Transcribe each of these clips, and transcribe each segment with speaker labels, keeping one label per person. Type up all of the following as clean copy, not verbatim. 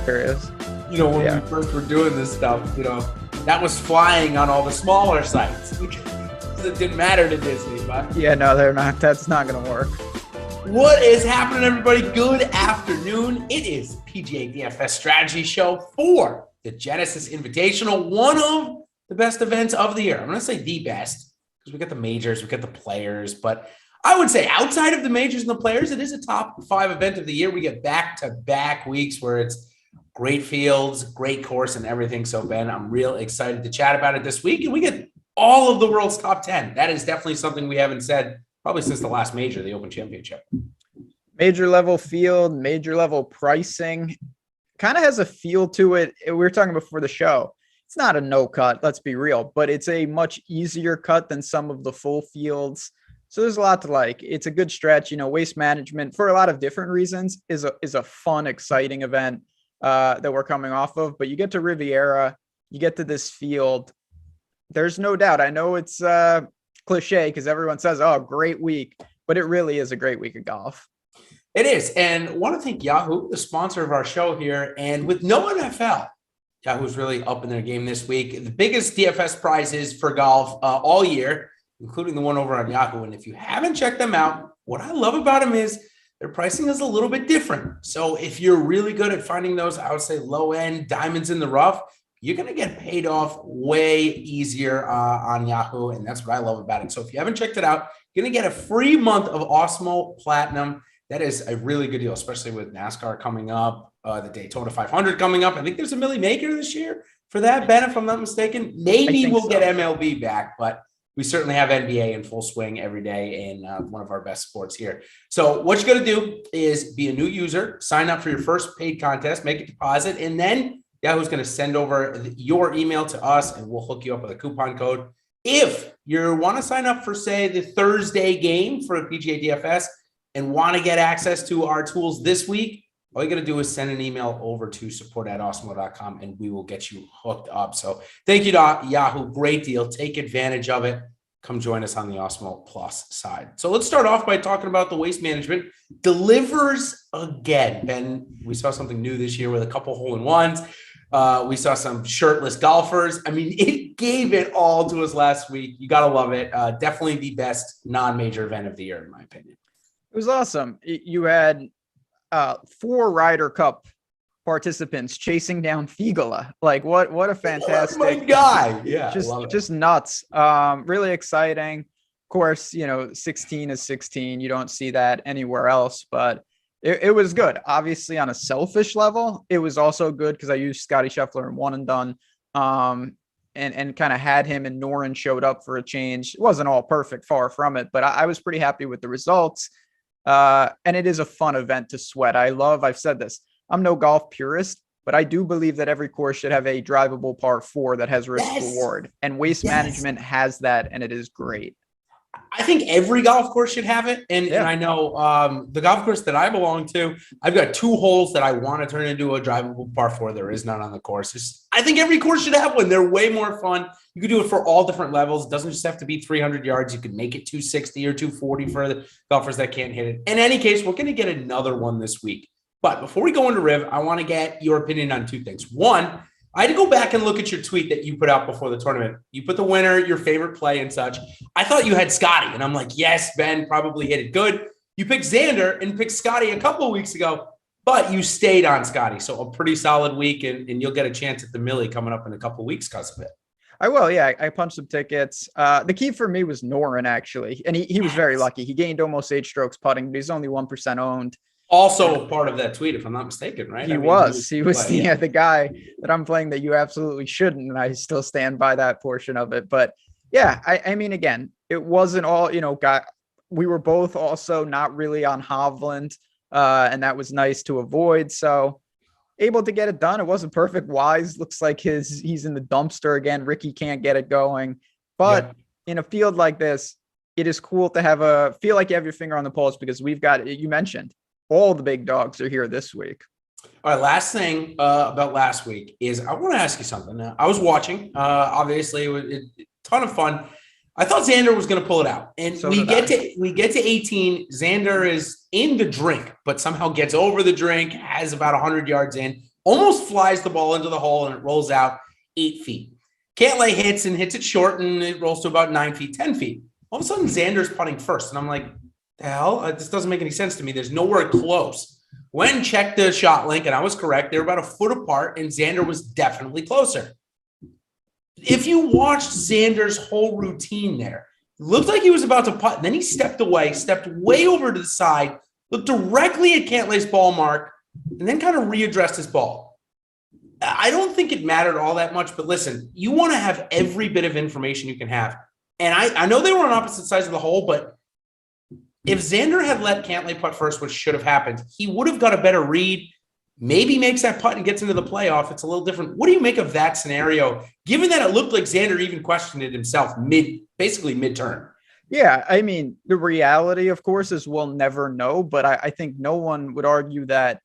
Speaker 1: There is.
Speaker 2: When we first were doing this stuff, that was flying on all the smaller sites. It didn't matter to Disney, but
Speaker 1: yeah, no, they're not. That's not going to work.
Speaker 2: What is happening, everybody? Good afternoon. It is PGA DFS strategy show for the Genesis Invitational, one of the best events of the year. I'm going to say the best because we got the majors, we got the players, but I would say outside of the majors and the players, it is a top 5 event of the year. We get back-to-back weeks where it's great fields, great course, and everything. So, Ben, I'm real excited to chat about it this week, and we get all of the world's top 10. That is definitely something we haven't said probably since the last major, the Open Championship.
Speaker 1: Major level field, major level pricing, kind of has a feel to it. We were talking before the show. It's not a no cut, let's be real, but it's a much easier cut than some of the full fields. So there's a lot to like. It's a good stretch. Waste management for a lot of different reasons is a fun, exciting event that we're coming off of. But you get to Riviera, you get to this field. There's no doubt. I know it's cliche because everyone says, "Oh, great week," but it really is a great week of golf.
Speaker 2: It is, and I want to thank Yahoo, the sponsor of our show here, and with no NFL. Yahoo's really up in their game this week. The biggest DFS prizes for golf all year, including the one over on Yahoo. And if you haven't checked them out, what I love about them is their pricing is a little bit different. So if you're really good at finding those, I would say low end diamonds in the rough, you're going to get paid off way easier on Yahoo. And that's what I love about it. So if you haven't checked it out, you're going to get a free month of Awesemo Platinum. That is a really good deal, especially with NASCAR coming up, the Daytona 500 coming up. I think there's a Millie Maker this year for that, Ben, if I'm not mistaken. Maybe we'll get MLB back, but we certainly have NBA in full swing every day in one of our best sports here. So what you got to do is be a new user, sign up for your first paid contest, make a deposit, and then Yahoo's going to send over your email to us, and we'll hook you up with a coupon code. If you want to sign up for, say, the Thursday game for a PGA DFS and want to get access to our tools this week, all you got to do is send an email over to support@awesemo.com and we will get you hooked up. So thank you to Yahoo. Great deal. Take advantage of it. Come join us on the Awesemo Plus side. So let's start off by talking about the waste management. Delivers again. Ben, we saw something new this year with a couple hole-in-ones. We saw some shirtless golfers. I mean, it gave it all to us last week. You got to love it. Definitely the best non-major event of the year, in my opinion.
Speaker 1: It was awesome. You had 4 Ryder Cup participants chasing down Figala. Like what a fantastic
Speaker 2: guy. Yeah.
Speaker 1: Just nuts. Really exciting. Of course, 16 is 16. You don't see that anywhere else, but it was good. Obviously on a selfish level, it was also good because I used Scotty Scheffler in one and done. And kind of had him, and Noren showed up for a change. It wasn't all perfect, far from it, but I was pretty happy with the results. And it is a fun event to sweat. I've said this, I'm no golf purist, but I do believe that every course should have a drivable par 4 that has risk reward, and waste management has that. And it is great.
Speaker 2: I think every golf course should have it. And I know the golf course that I belong to, I've got 2 holes that I want to turn into a drivable par 4. There is none on the course. I think every course should have one. They're way more fun. You can do it for all different levels. It doesn't just have to be 300 yards. You can make it 260 or 240 for the golfers that can't hit it. In any case, we're going to get another one this week. But before we go into Riv, I want to get your opinion on 2 things. One, I had to go back and look at your tweet that you put out before the tournament. You put the winner, your favorite play and such. I thought you had Scotty, and I'm like, yes, Ben probably hit it good. You picked Xander and picked Scotty a couple of weeks ago, but you stayed on Scotty. So a pretty solid week, and you'll get a chance at the Millie coming up in a couple of weeks because of it.
Speaker 1: I will, yeah. I punched some tickets. The key for me was Noren, actually, and he was very lucky. He gained almost 8 strokes putting, but he's only 1% owned.
Speaker 2: Also part of that tweet, if I'm not mistaken, right?
Speaker 1: He was the guy that I'm playing that you absolutely shouldn't, and I still stand by that portion of it. But yeah, I mean, again, it wasn't all, we were both also not really on Hovland, and that was nice to avoid. So able to get it done. It wasn't perfect. Wise looks like he's in the dumpster again. Ricky can't get it going. But in a field like this, it is cool to feel like you have your finger on the pulse, because we've got, you mentioned, all the big dogs are here this week.
Speaker 2: All right, last thing about last week is I want to ask you something. I was watching. Obviously, it was a ton of fun. I thought Xander was going to pull it out, and we get to 18. Xander is in the drink, but somehow gets over the drink, has about 100 yards in, almost flies the ball into the hole, and it rolls out 8 feet. Cantlay hits it short, and it rolls to about 9 feet, 10 feet. All of a sudden, Xander's putting first, and I'm like, the hell? This doesn't make any sense to me. There's nowhere close. When checked the shot link, and I was correct, they were about a foot apart, and Xander was definitely closer. If you watched Xander's whole routine there, it looked like he was about to putt, and then he stepped away, stepped way over to the side, looked directly at Cantlay's ball mark, and then kind of readdressed his ball. I don't think it mattered all that much, but listen, you want to have every bit of information you can have. And I know they were on opposite sides of the hole, but if Xander had let Cantlay putt first, which should have happened, he would have got a better read, maybe makes that putt and gets into the playoff. It's a little different. What do you make of that scenario, given that it looked like Xander even questioned it himself basically mid-turn?
Speaker 1: Yeah, I mean, the reality, of course, is we'll never know, but I think no one would argue that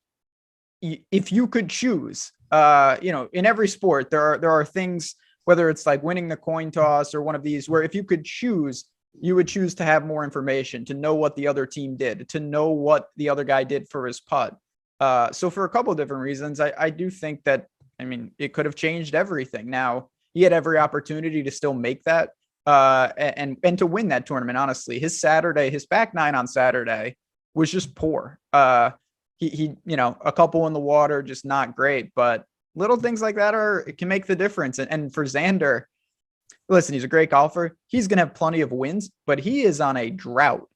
Speaker 1: if you could choose, in every sport, there are things, whether it's like winning the coin toss or one of these, where if you could choose, you would choose to have more information, to know what the other team did, to know what the other guy did for his putt. So for a couple of different reasons, I do think that, I mean, it could have changed everything. Now, he had every opportunity to still make that and to win that tournament. Honestly, his back nine on Saturday was just poor. He a couple in the water, just not great, but little things like that it can make the difference. And for Xander, listen, he's a great golfer. He's going to have plenty of wins, but he is on a drought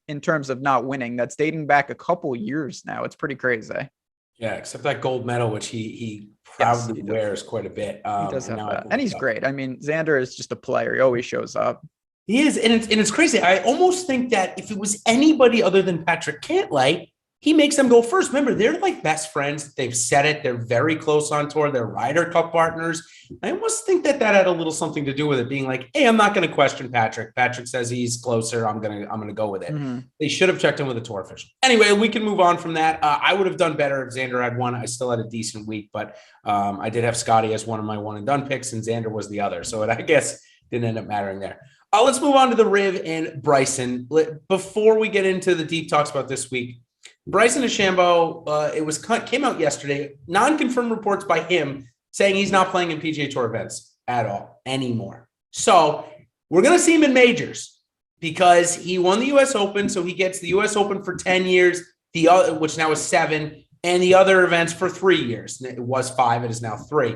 Speaker 1: in terms of not winning. That's dating back a couple years now. It's pretty crazy.
Speaker 2: Yeah, except that gold medal, which he proudly wears quite a bit.
Speaker 1: He does have that. And he's great. I mean, Xander is just a player. He always shows up.
Speaker 2: He is, and it's crazy. I almost think that if it was anybody other than Patrick Cantlay, he makes them go first. Remember, they're like best friends. They've said it. They're very close on tour. They're Ryder Cup partners. I almost think that had a little something to do with it, being like, hey, I'm not going to question Patrick. Patrick says he's closer. I'm gonna go with it. Mm-hmm. They should have checked in with a tour official. Anyway, we can move on from that. I would have done better if Xander had won. I still had a decent week, but I did have Scotty as one of my one and done picks, and Xander was the other. So I guess didn't end up mattering there. Let's move on to the Riv and Bryson. Before we get into the deep talks about this week, Bryson DeChambeau, came out yesterday, non-confirmed reports by him saying he's not playing in PGA Tour events at all anymore. So we're going to see him in majors because he won the U.S. Open, so he gets the U.S. Open for 10 years, which now is 7, and the other events for 3 years. It was 5, it is now 3.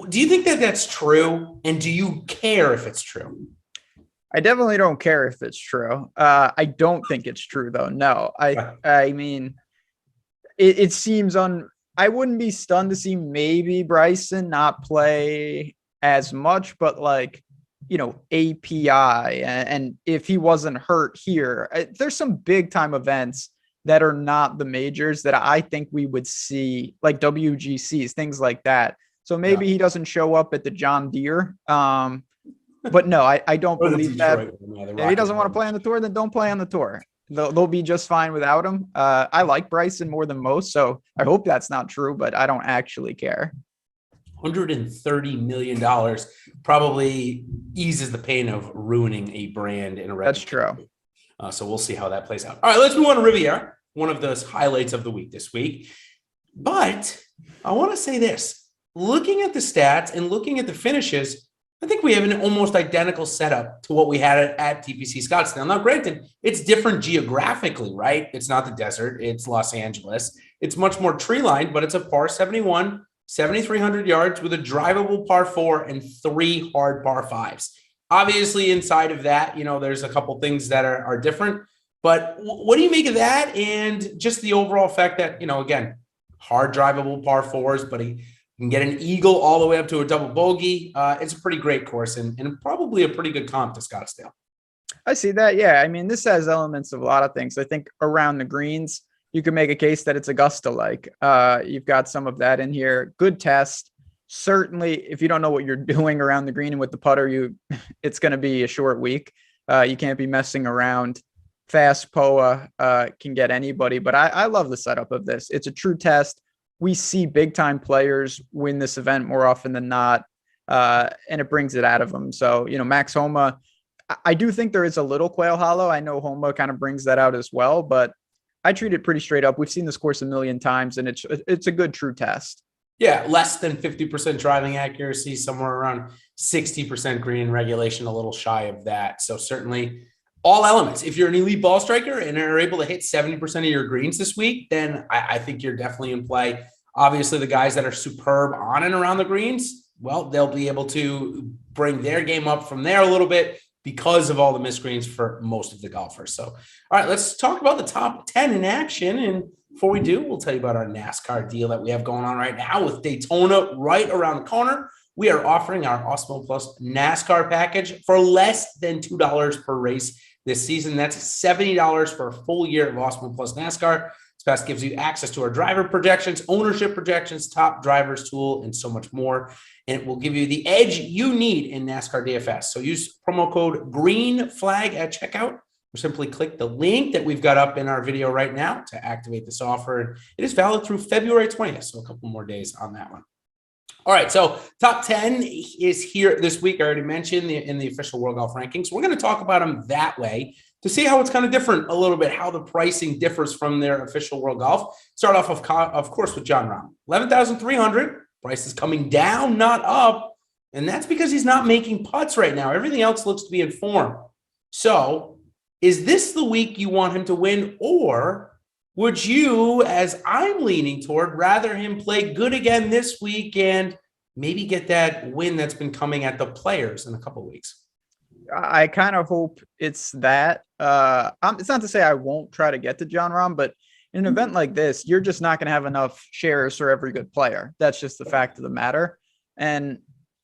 Speaker 2: Do you think that that's true, and do you care if it's true?
Speaker 1: I definitely don't care if it's true. I don't think it's true, though. No, I mean, it seems I wouldn't be stunned to see maybe Bryson not play as much, but API and if he wasn't hurt here, there's some big time events that are not the majors that I think we would see, like WGCs, things like that. So maybe he doesn't show up at the John Deere. But no, I don't believe that. If he doesn't want to play on the tour, then don't play on the tour. They'll be just fine without him. I like Bryson more than most, so I hope that's not true, but I don't actually care.
Speaker 2: $130 million probably eases the pain of ruining a brand in a record.
Speaker 1: That's true.
Speaker 2: So we'll see how that plays out. All right, let's move on to Riviera, one of those highlights of the week this week. But I want to say this. Looking at the stats and looking at the finishes, I think we have an almost identical setup to what we had at TPC Scottsdale. Now, granted, it's different geographically, right? It's not the desert. It's Los Angeles. It's much more tree-lined, but it's a par 71, 7,300 yards with a drivable par 4 and 3 hard par 5s. Obviously, inside of that, there's a couple things that are different. But what do you make of that and just the overall fact that, again, hard drivable par 4s, but he can get an eagle all the way up to a double bogey. It's a pretty great course and probably a pretty good comp to Scottsdale.
Speaker 1: I see that. Yeah. I mean, this has elements of a lot of things. I think around the greens, you can make a case that it's Augusta-like. You've got some of that in here. Good test. Certainly, if you don't know what you're doing around the green and with the putter, it's going to be a short week. You can't be messing around. Fast POA can get anybody, but I love the setup of this. It's a true test. We see big time players win this event more often than not, and it brings it out of them. So, Max Homa, I do think there is a little Quail Hollow. I know Homa kind of brings that out as well, but I treat it pretty straight up. We've seen this course a million times, and it's a good true test.
Speaker 2: Yeah, less than 50% driving accuracy, somewhere around 60% green regulation, a little shy of that. So certainly all elements. If you're an elite ball striker and are able to hit 70% of your greens this week, then I think you're definitely in play. Obviously, the guys that are superb on and around the greens, well, they'll be able to bring their game up from there a little bit because of all the missed greens for most of the golfers. So, all right, let's talk about the top 10 in action. And before we do, we'll tell you about our NASCAR deal that we have going on right now with Daytona right around the corner. We are offering our Awesemo Plus NASCAR package for less than $2 per race this season. That's $70 for a full year of Awesemo Plus NASCAR. This pass gives you access to our driver projections, ownership projections, top drivers tool, and so much more. And it will give you the edge you need in NASCAR DFS. So use promo code GREENFLAG at checkout, or simply click the link that we've got up in our video right now to activate this offer. It is valid through February 20th, so a couple more days on that one. All right, so top 10 is here this week. I already mentioned in the official World Golf Rankings. We're going to talk about them that way to see how it's kind of different a little bit, how the pricing differs from their official World Golf. Start off, of course, with Jon Rahm. 11,300. Price is coming down, not up. And that's because he's not making putts right now. Everything else looks to be in form. So is this the week you want him to win, or would you, as I'm leaning toward, rather him play good again this week and maybe get that win that's been coming at the Players in a couple of weeks?
Speaker 1: I kind of hope it's that. It's not to say I won't try to get to Jon Rahm, but in an event like this, you're just not going to have enough shares for every good player. That's just the fact of the matter. And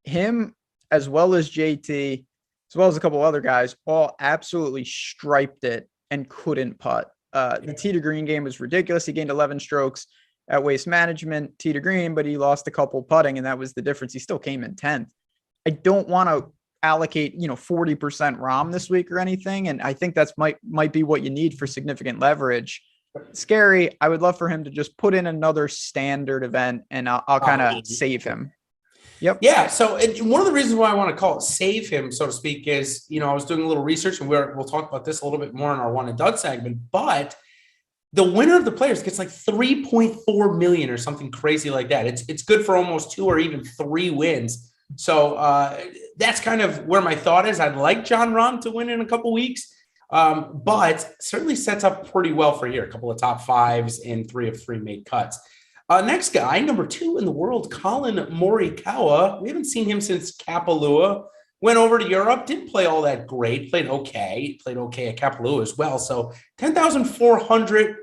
Speaker 1: him, as well as JT, as well as a couple other guys, all absolutely striped it and couldn't putt. The tee to green game was ridiculous. He gained 11 strokes at Waste Management, tee to green, but he lost a couple putting, and that was the difference. He still came in 10th. I don't want to allocate 40% Rahm this week or anything, and I think that's might be what you need for significant leverage. Scary. I would love for him to just put in another standard event, and I'll kind of save him. Yep.
Speaker 2: Yeah. So one of the reasons why I want to call it save him, so to speak, is, I was doing a little research, and we'll talk about this a little bit more in our One and Done segment, but the winner of the Players gets like 3.4 million or something crazy like that. It's good for almost 2 or even 3 wins. So that's kind of where my thought is. I'd like Jon Rahm to win in a couple weeks, but certainly sets up pretty well for here. A couple of top 5s and 3 of 3 made cuts. Next guy, number 2 in the world, Colin Morikawa. We haven't seen him since Kapalua. Went over to Europe, didn't play all that great, played okay at Kapalua as well. So 10,400,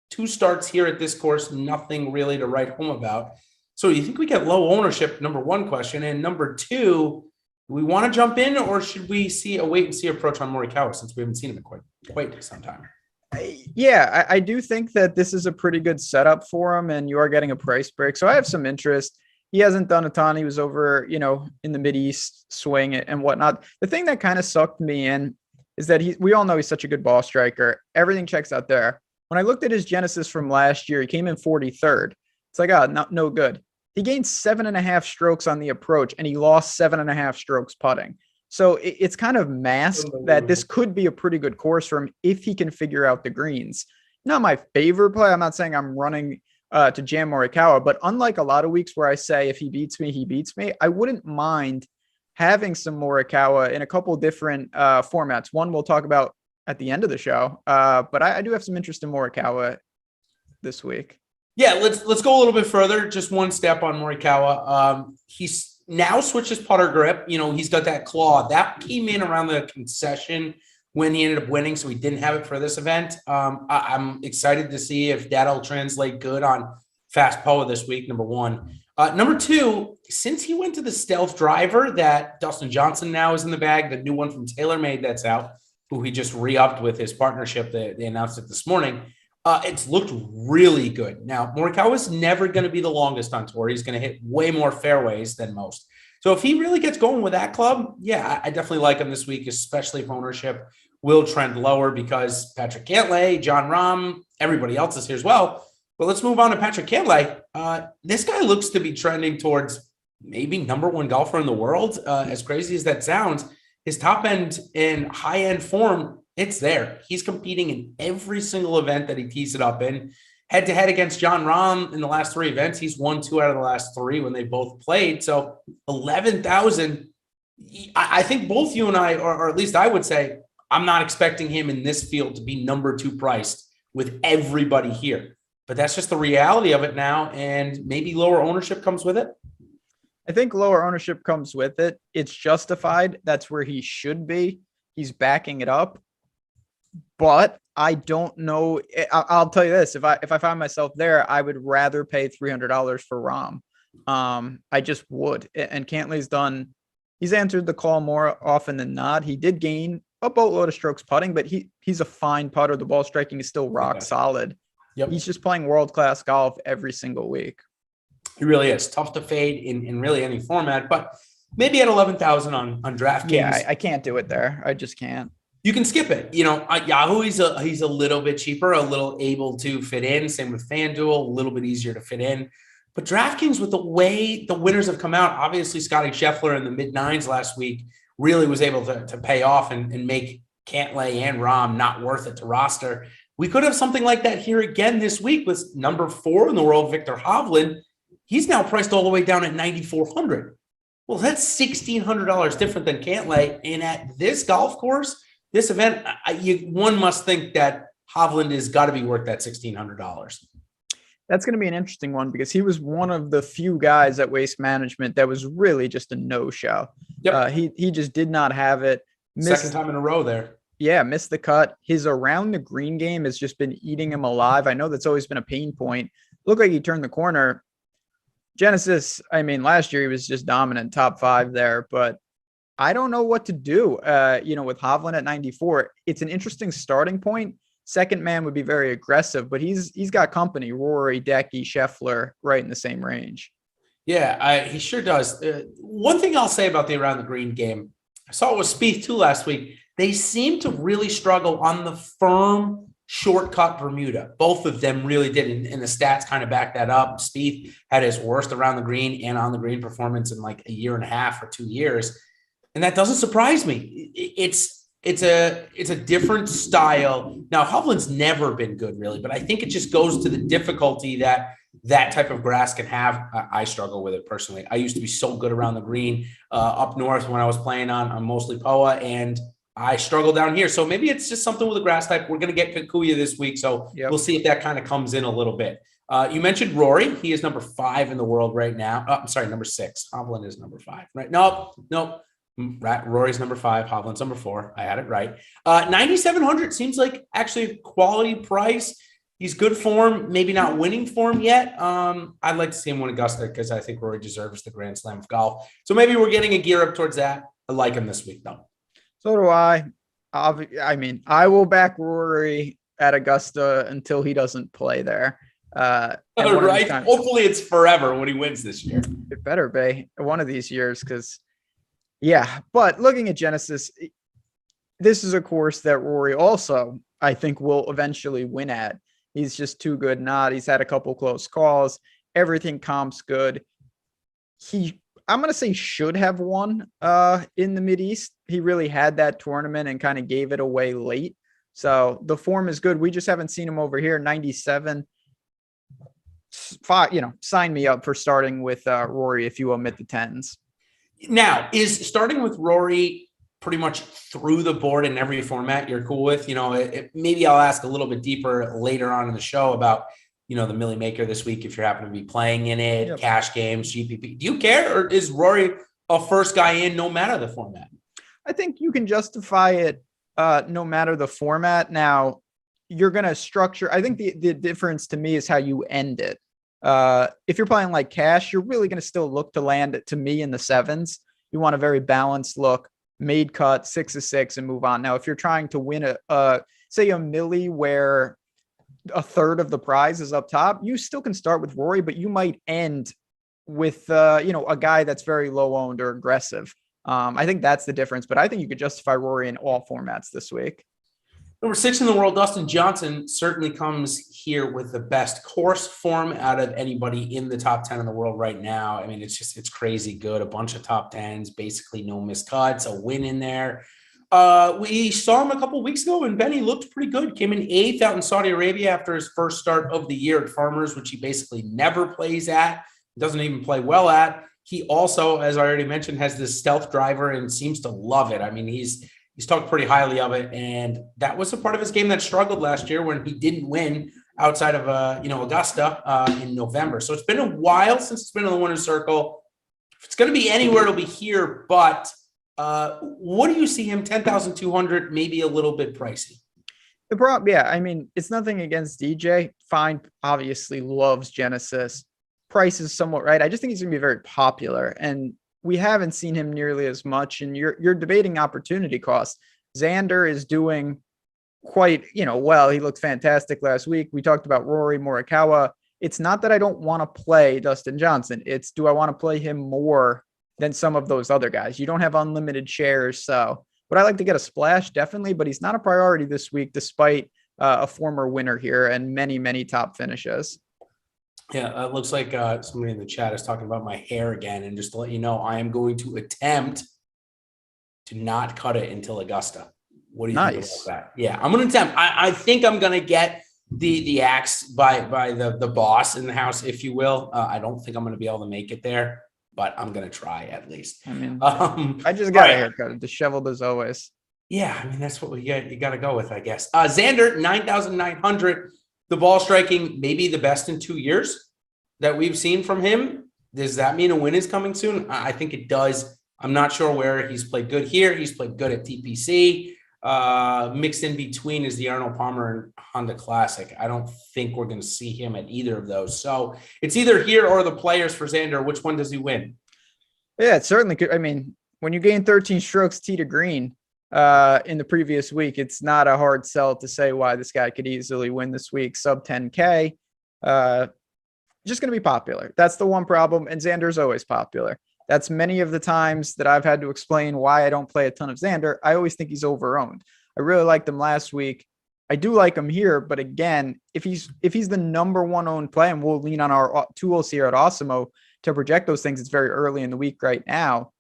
Speaker 2: 2 starts here at this course, nothing really to write home about. So you think we get low ownership, number 1 question. And number 2, do we want to jump in, or should we see a wait and see approach on Morikawa since we haven't seen him in quite some time?
Speaker 1: Yeah, I do think that this is a pretty good setup for him, and you are getting a price break. So I have some interest. He hasn't done a ton. He was over, in the Mideast swing and whatnot. The thing that kind of sucked me in is that we all know he's such a good ball striker. Everything checks out there. When I looked at his Genesis from last year, he came in 43rd. It's like, no good. He gained 7.5 strokes on the approach, and he lost 7.5 strokes putting. So it's kind of masked that this could be a pretty good course for him if he can figure out the greens. Not my favorite play. I'm not saying I'm running to jam Morikawa, but unlike a lot of weeks where I say if he beats me, he beats me, I wouldn't mind having some Morikawa in a couple different formats. One we'll talk about at the end of the show, but I do have some interest in Morikawa this week.
Speaker 2: Yeah, let's go a little bit further. Just one step on Morikawa. He's now switched his putter grip. He's got that claw that came in around the concession when he ended up winning, so he didn't have it for this event. I'm excited to see if that'll translate good on Fast Poa this week, number 1. Number 2, since he went to the Stealth driver that Dustin Johnson now is in the bag, the new one from TaylorMade that's out, who he just re-upped with his partnership. They announced it this morning. It's looked really good. Now, Morikawa is never going to be the longest on tour. He's going to hit way more fairways than most. So if he really gets going with that club, yeah, I definitely like him this week, especially if ownership will trend lower because Patrick Cantlay, Jon Rahm, everybody else is here as well. But let's move on to Patrick Cantlay. This guy looks to be trending towards maybe number 1 golfer in the world. As crazy as that sounds, his top end and high end form It's there. He's competing in every single event that he tees it up in. Head to head against Jon Rahm in the last 3 events, he's won 2 out of the last 3 when they both played. So 11,000. I think both you and I, or at least I would say, I'm not expecting him in this field to be number 2 priced with everybody here. But that's just the reality of it now, and maybe lower ownership comes with it.
Speaker 1: I think lower ownership comes with it. It's justified. That's where he should be. He's backing it up. But I don't know. I'll tell you this: if I find myself there, I would rather pay $300 for Rahm. I just would. And Cantley's done. He's answered the call more often than not. He did gain a boatload of strokes putting, but he's a fine putter. The ball striking is still rock solid.
Speaker 2: Yep.
Speaker 1: He's just playing world-class golf every single week.
Speaker 2: He really is tough to fade in really any format, but maybe at 11,000 on DraftKings.
Speaker 1: Yeah, I can't do it there. I just can't.
Speaker 2: You can skip it. Yahoo, he's a little bit cheaper, a little able to fit in. Same with FanDuel, a little bit easier to fit in. But DraftKings, with the way the winners have come out, obviously Scotty Scheffler in the mid-9s last week really was able to pay off and make Cantlay and Rahm not worth it to roster. We could have something like that here again this week with number 4 in the world, Viktor Hovland. He's now priced all the way down at $9,400. Well, that's $1,600 different than Cantlay. And at this golf course, this event, one must think that Hovland has got to be worth that $1,600.
Speaker 1: That's going to be an interesting one because he was one of the few guys at Waste Management that was really just a no-show. Yep. He just did not have it.
Speaker 2: Second time in a row there.
Speaker 1: Yeah, missed the cut. His around the green game has just been eating him alive. I know that's always been a pain point. Looked like he turned the corner. Genesis, I mean, last year he was just dominant, top 5 there, but I don't know what to do. With Hovland at 94, it's an interesting starting point. Second man would be very aggressive, but he's got company. Rory, Decky, Scheffler, right in the same range.
Speaker 2: Yeah, he sure does. One thing I'll say about the around the green game, I saw it with Spieth too last week. They seem to really struggle on the firm shortcut Bermuda. Both of them really did, and the stats kind of back that up. Spieth had his worst around the green and on the green performance in like a year and a half or 2 years, and that doesn't surprise me. It's a different style. Now, Hovland's never been good, really, but I think it just goes to the difficulty that type of grass can have. I struggle with it personally. I used to be so good around the green up north when I was playing on mostly POA, and I struggle down here. So maybe it's just something with the grass type. We're going to get Kikuya this week, so We'll see if that kind of comes in a little bit. You mentioned Rory. He is number 5 in the world right now. I'm sorry, number 6. Hovland is number 5, right? Nope. Rory's number 5. Hovland's number 4. I had it right. 9,700 seems like actually a quality price. He's good form, maybe not winning form yet. I'd like to see him win Augusta because I think Rory deserves the Grand Slam of golf. So maybe we're getting a gear up towards that. I like him this week, though.
Speaker 1: So do I. I mean, I will back Rory at Augusta until he doesn't play there.
Speaker 2: Right. Hopefully it's forever when he wins this year.
Speaker 1: It better be one of these years because, yeah. But looking at Genesis, this is a course that Rory also, I think, will eventually win at. He's just too good not. He's had a couple close calls. Everything comps good. I'm going to say should have won in the Mideast. He really had that tournament and kind of gave it away late. So the form is good. We just haven't seen him over here. 97. Sign me up for starting with Rory if you omit the 10s.
Speaker 2: Now, is starting with Rory pretty much through the board in every format you're cool with? Maybe I'll ask a little bit deeper later on in the show about the Millie Maker this week, if you happen to be playing in it, yep. Cash games, GPP. Do you care, or is Rory a first guy in no matter the format?
Speaker 1: I think you can justify it no matter the format. Now, you're going to structure. I think the difference to me is how you end it. If you're playing like cash, you're really going to still look to land it, to me, in the 7s. You want a very balanced look, made cut, 6 of 6, and move on. Now, if you're trying to win say a Millie where a third of the prize is up top, you still can start with Rory, but you might end with a guy that's very low owned or aggressive. I think that's the difference, but I think you could justify Rory in all formats this week.
Speaker 2: Number 6 in the world, Dustin Johnson, certainly comes here with the best course form out of anybody in the top 10 in the world right now. I mean, it's crazy good. A bunch of top 10s, basically no missed cuts, a win in there. We saw him a couple weeks ago, and Benny looked pretty good. Came in 8th out in Saudi Arabia after his first start of the year at Farmers, which he basically never plays at, doesn't even play well at. He also, as I already mentioned, has this stealth driver and seems to love it. I mean, he's talked pretty highly of it, and that was a part of his game that struggled last year when he didn't win outside of Augusta in November. So it's been a while since it's been in the winner's circle. If it's going to be anywhere, it'll be here. But what do you see him? 10,200, maybe a little bit pricey.
Speaker 1: The problem, yeah, I mean, it's nothing against DJ. Fine, obviously loves Genesis. Price is somewhat right. I just think he's going to be very popular, and we haven't seen him nearly as much. And you're debating opportunity cost. Xander is doing quite, well. He looked fantastic last week. We talked about Rory Morikawa. It's not that I don't want to play Dustin Johnson. It's, do I want to play him more than some of those other guys? You don't have unlimited shares, so would I like to get a splash? Definitely, but he's not a priority this week, despite a former winner here and many, many top finishes.
Speaker 2: Yeah, it looks like somebody in the chat is talking about my hair again. And just to let you know, I am going to attempt to not cut it until Augusta. What do you think about that? Yeah, I'm going to attempt. I think I'm going to get the axe by the boss in the house, if you will. I don't think I'm going to be able to make it there, but I'm going to try at least.
Speaker 1: I mean, I just got a haircut, disheveled as always.
Speaker 2: Yeah, I mean, that's what you got to go with, I guess. Xander, 9,900. The ball striking, maybe the best in 2 years that we've seen from him. Does that mean a win is coming soon? I think it does. I'm not sure where. He's played good here. He's played good at TPC. Mixed in between is the Arnold Palmer and Honda Classic. I don't think we're going to see him at either of those. So it's either here or the Players for Xander. Which one does he win?
Speaker 1: Yeah, it certainly could. I mean, when you gain 13 strokes tee to green, in the previous week, it's not a hard sell to say why this guy could easily win this week. Sub 10K, just going to be popular. That's the one problem. And Xander's always popular. That's many of the times that I've had to explain why I don't play a ton of Xander. I always think he's overowned. I really liked him last week. I do like him here, but again, if he's the number one owned play, and we'll lean on our tools here at Awesemo to project those things, it's very early in the week right now.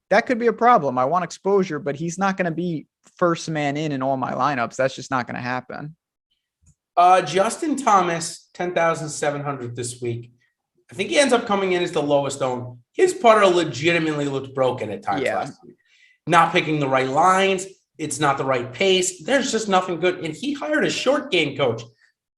Speaker 1: That could be a problem. I want exposure, but he's not going to be first man in all my lineups. That's just not going to happen.
Speaker 2: Justin Thomas, 10,700 this week. I think he ends up coming in as the lowest owned. His putter legitimately looked broken at times last week. Not picking the right lines. It's not the right pace. There's just nothing good. And he hired a short game coach.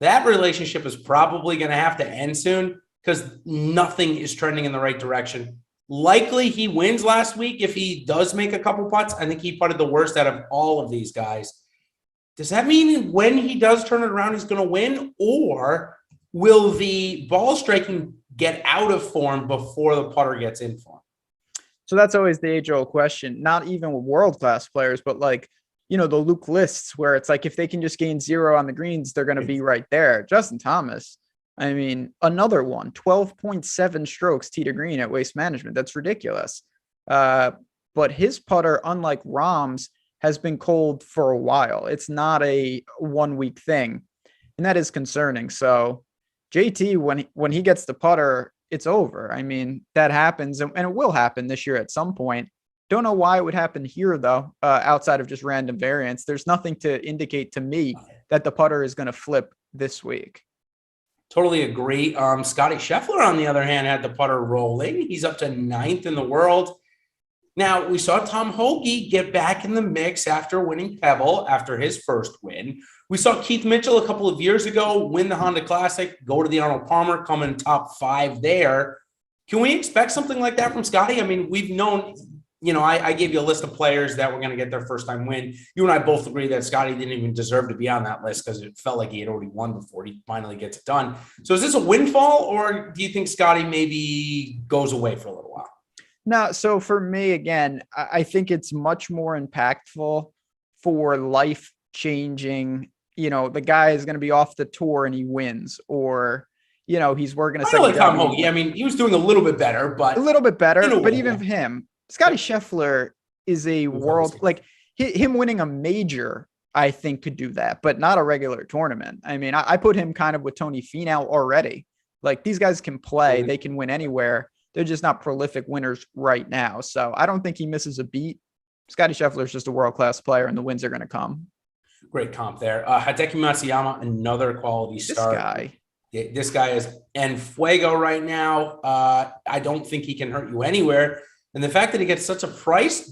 Speaker 2: That relationship is probably going to have to end soon because nothing is trending in the right direction. Likely he wins last week if he does make a couple putts. I think he putted the worst out of all of these guys. Does that mean when he does turn it around, he's going to win? Or will the ball striking get out of form before the putter gets in form?
Speaker 1: So that's always the age-old question. Not even with world-class players, but like, the Luke Lists, where it's like if they can just gain 0 on the greens, they're going to be right there. Justin Thomas, I mean, another one, 12.7 strokes tee to green at Waste Management. That's ridiculous. But his putter, unlike Rahm's, has been cold for a while. It's not a 1 week thing, and that is concerning. So JT, when he gets the putter, it's over. I mean, that happens, and it will happen this year at some point. Don't know why it would happen here, though, outside of just random variance. There's nothing to indicate to me that the putter is going to flip this week.
Speaker 2: Totally agree. Scotty Scheffler, on the other hand, had the putter rolling. He's up to 9th in the world. Now, we saw Tom Hoge get back in the mix after winning Pebble after his first win. We saw Keith Mitchell a couple of years ago win the Honda Classic, go to the Arnold Palmer, come in top 5 there. Can we expect something like that from Scotty? I mean, we've known, I gave you a list of players that were going to get their first time win. You and I both agree that Scotty didn't even deserve to be on that list because it felt like he had already won before he finally gets it done. So is this a windfall, or do you think Scotty maybe goes away for a little while?
Speaker 1: No, so for me, again, I think it's much more impactful for life-changing, the guy is going to be off the tour and he wins, or, he's working a second.
Speaker 2: Like Tom Hoge. I mean, he was doing a little bit better, but
Speaker 1: even for him, Scotty Scheffler is a world, like him winning a major, I think could do that, but not a regular tournament. I mean, I put him kind of with Tony Finau already. Like, these guys can play, they can win anywhere. They're just not prolific winners right now. So I don't think he misses a beat. Scotty Scheffler's just a world-class player, and the wins are going to come.
Speaker 2: Great comp there. Hideki Matsuyama, another quality start. This guy is en fuego right now. I don't think he can hurt you anywhere. And the fact that he gets such a price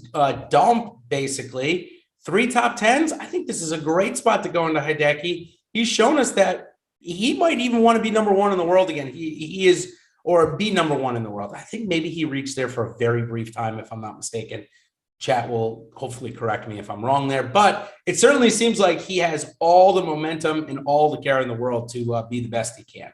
Speaker 2: dump, basically, 3 top 10s, I think this is a great spot to go into Hideki. He's shown us that he might even want to be number 1 in the world again. He is, or be number 1 in the world. I think maybe he reached there for a very brief time, if I'm not mistaken. Chat will hopefully correct me if I'm wrong there, but it certainly seems like he has all the momentum and all the care in the world to be the best he can.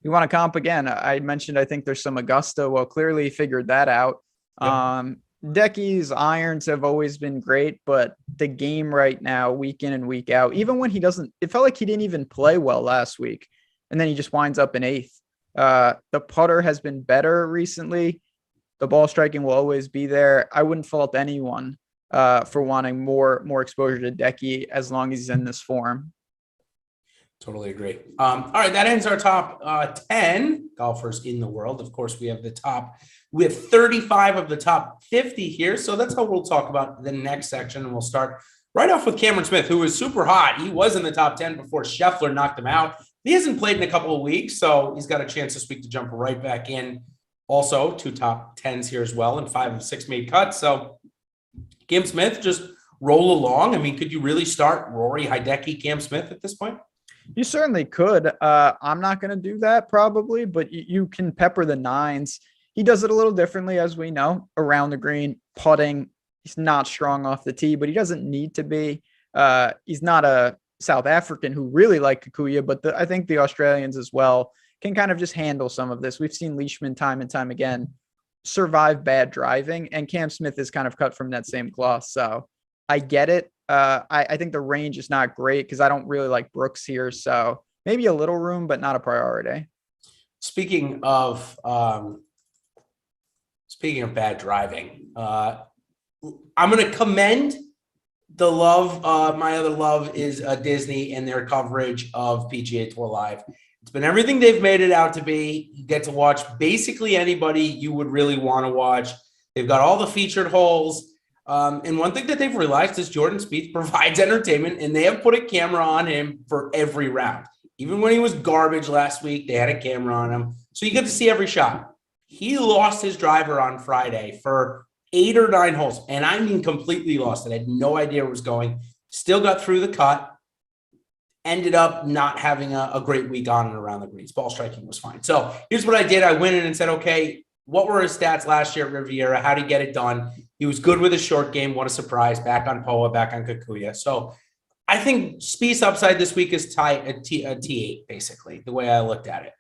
Speaker 1: You want to comp again? I mentioned I think there's some Augusta. Well, clearly he figured that out. Yep. Decky's irons have always been great, but the game right now, week in and week out, even when he doesn't, it felt like he didn't even play well last week, and then he just winds up in 8th. The putter has been better recently. The ball striking will always be there. I wouldn't fault anyone for wanting more exposure to Decky as long as he's in this form.
Speaker 2: Totally agree. All right, that ends our top 10 golfers in the world. Of course, we have 35 of the top 50 here. So that's how we'll talk about the next section. And we'll start right off with Cameron Smith, who is super hot. He was in the top 10 before Scheffler knocked him out. He hasn't played in a couple of weeks, so he's got a chance this week to jump right back in. Also, 2 top 10s here as well, and 5 of 6 made cuts. So Cam Smith, just roll along. I mean, could you really start Rory, Hideki, Cam Smith at this point?
Speaker 1: You certainly could. I'm not going to do that probably, but you can pepper the 9s. He does it a little differently, as we know, around the green, putting. He's not strong off the tee, but he doesn't need to be. He's not a South African who really like Kikuya, but I think the Australians as well can kind of just handle some of this. We've seen Leishman time and time again survive bad driving, and Cam Smith is kind of cut from that same cloth. So I get it. I think the range is not great because I don't really like Brooks here. So maybe a little room, but not a priority.
Speaker 2: Speaking of bad driving, I'm going to commend the love. My other love is Disney and their coverage of PGA Tour Live. It's been everything they've made it out to be. You get to watch basically anybody you would really want to watch. They've got all the featured holes. And one thing that they've realized is Jordan Spieth provides entertainment, and they have put a camera on him for every round. Even when he was garbage last week, they had a camera on him. So you get to see every shot. He lost his driver on Friday for 8 or 9 holes. And I mean completely lost it. I had no idea where it was going. Still got through the cut. Ended up not having a great week on and around the greens. Ball striking was fine. So here's what I did. I went in and said, okay, what were his stats last year at Riviera? How did he get it done? He was good with his short game. What a surprise. Back on POA, back on Kikuya. So I think Spieth's upside this week is tight at T8, basically, the way I looked at it.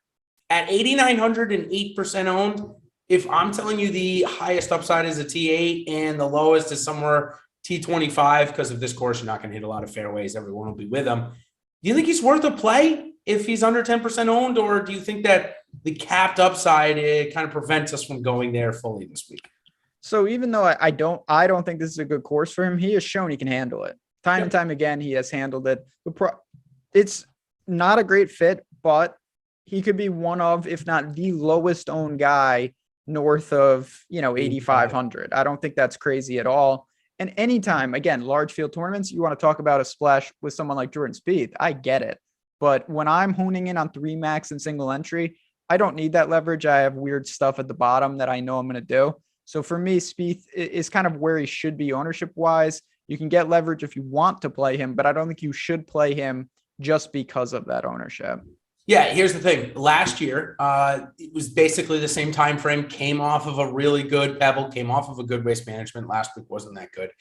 Speaker 2: At 8,900 and 8% owned, if I'm telling you the highest upside is a T8 and the lowest is somewhere T25, because of this course, you're not going to hit a lot of fairways. Everyone will be with him. Do you think he's worth a play if he's under 10% owned, or do you think that the capped upside kind of prevents us from going there fully this week?
Speaker 1: So even though I don't think this is a good course for him, he has shown he can handle it. Time and time again, he has handled it. It's not a great fit, but he could be one of, if not the lowest owned guy north of, 8,500. I don't think that's crazy at all. And anytime, again, large field tournaments, you want to talk about a splash with someone like Jordan Spieth, I get it. But when I'm honing in on 3 max and single entry, I don't need that leverage. I have weird stuff at the bottom that I know I'm going to do. So for me, Spieth is kind of where he should be ownership wise. You can get leverage if you want to play him, but I don't think you should play him just because of that ownership.
Speaker 2: Yeah, here's the thing. Last year, it was basically the same time frame. Came off of a really good Pebble, came off of a good waste management. Last week wasn't that good.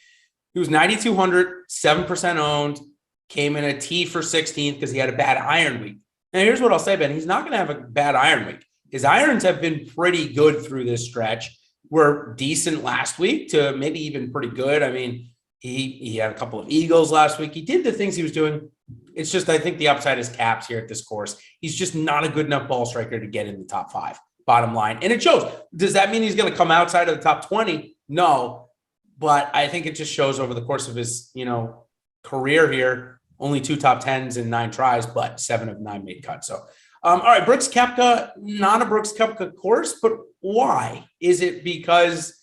Speaker 2: He was 9,200, 7% owned, came in a T for 16th because he had a bad iron week. Now, here's what I'll say, Ben. He's not going to have a bad iron week. His irons have been pretty good through this stretch. Were decent last week to maybe even pretty good. I mean, he had a couple of eagles last week. He did the things he was doing. It's just, I think the upside is capped here at this course. He's just not a good enough ball striker to get in the top 5, bottom line. And it shows. Does that mean he's going to come outside of the top 20? No. But I think it just shows over the course of his, career here, only 2 top 10s and 9 tries, but 7 of 9 made cuts. So, all right, Brooks Koepka, not a Brooks Koepka course, but why? Is it because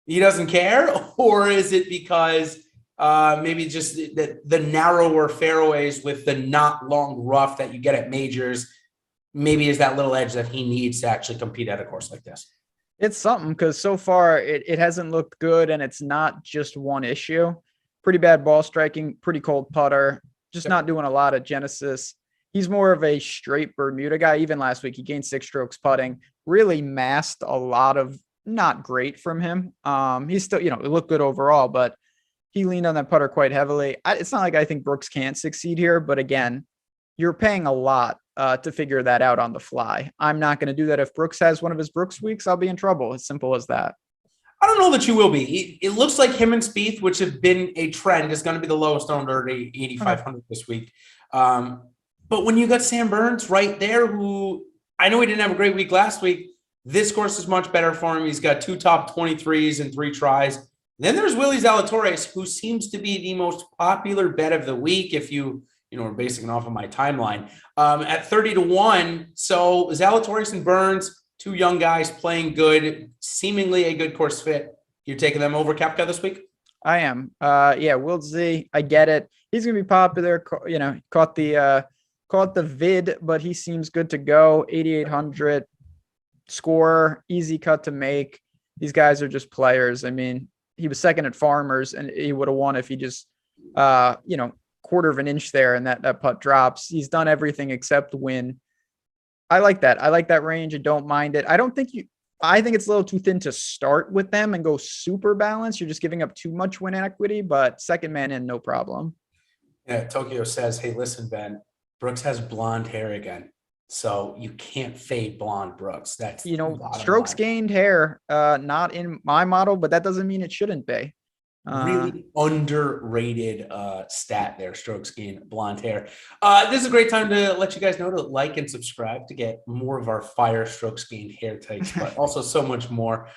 Speaker 2: he doesn't care, or is it because maybe just the narrower fairways with the not long rough that you get at majors, maybe is that little edge that he needs to actually compete at a course like this?
Speaker 1: It's something because so far it hasn't looked good, and it's not just one issue. Pretty bad ball striking, pretty cold putter, just not doing a lot of Genesis. He's more of a straight Bermuda guy. Even last week, he gained 6 strokes putting, really masked a lot of not great from him. He's still, it looked good overall, but he leaned on that putter quite heavily. It's not like I think Brooks can't succeed here, but again, you're paying a lot to figure that out on the fly. I'm not going to do that. If Brooks has one of his Brooks weeks, I'll be in trouble. As simple as that.
Speaker 2: I don't know that you will be. It looks like him and Spieth, which have been a trend, is going to be the lowest owned at 8,500 this week. But when you got Sam Burns right there, who I know he didn't have a great week last week, this course is much better for him. He's got 2 top 23s and 3 tries. Then there's Willie Zalatoris, who seems to be the most popular bet of the week if you are basing it off of my timeline, at 30-1. So Zalatoris and Burns, 2 young guys playing good, seemingly a good course fit. You're taking them over Koepka this week?
Speaker 1: I am. Yeah, Will Z, I get it. He's going to be popular. Caught the vid, but he seems good to go. 8,800 score, easy cut to make. These guys are just players. I mean, he was second at Farmers, and he would have won if he just, quarter of an inch there and that putt drops. He's done everything except win. I like that. I like that range. I don't mind it. I think it's a little too thin to start with them and go super balanced. You're just giving up too much win equity, but second man in, no problem.
Speaker 2: Yeah, Tokyo says, hey, listen, Ben, Brooks has blonde hair again. So you can't fade blonde Brooks. That's
Speaker 1: strokes gained hair, not in my model, but that doesn't mean it shouldn't be.
Speaker 2: Really underrated stat there, strokes gained blonde hair. This is a great time to let you guys know to like and subscribe to get more of our fire strokes gained hair takes, but also so much more.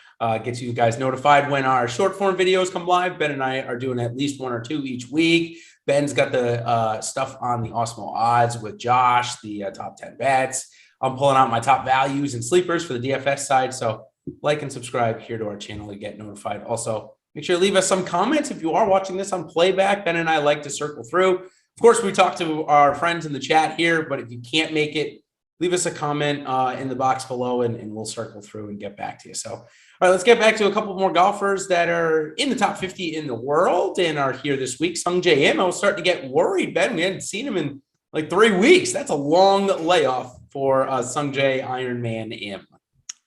Speaker 2: Gets you guys notified when our short form videos come live. Ben and I are doing at least 1 or 2 each week. Ben's got the stuff on the Awesemo odds with Josh, the top 10 bets. I'm pulling out my top values and sleepers for the DFS side. So like and subscribe here to our channel to get notified. Also, make sure to leave us some comments if you are watching this on playback. Ben and I like to circle through. Of course, we talk to our friends in the chat here, but if you can't make it, leave us a comment in the box below and we'll circle through and get back to you. So, all right, let's get back to a couple more golfers that are in the top 50 in the world and are here this week. Sungjae Im, I was starting to get worried, Ben. We hadn't seen him in like 3 weeks. That's a long layoff for Sungjae Ironman Im.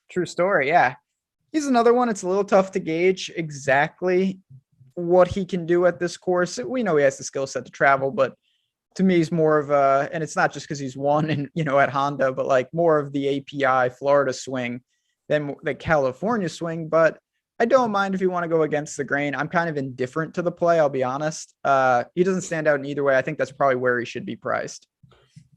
Speaker 1: True story, yeah. He's another one. It's a little tough to gauge exactly what he can do at this course. We know he has the skill set to travel, but to me, he's more of and it's not just because he's won and, at Honda, but like more of the API Florida swing than the California swing. But I don't mind if you want to go against the grain. I'm kind of indifferent to the play, I'll be honest. He doesn't stand out in either way. I think that's probably where he should be priced.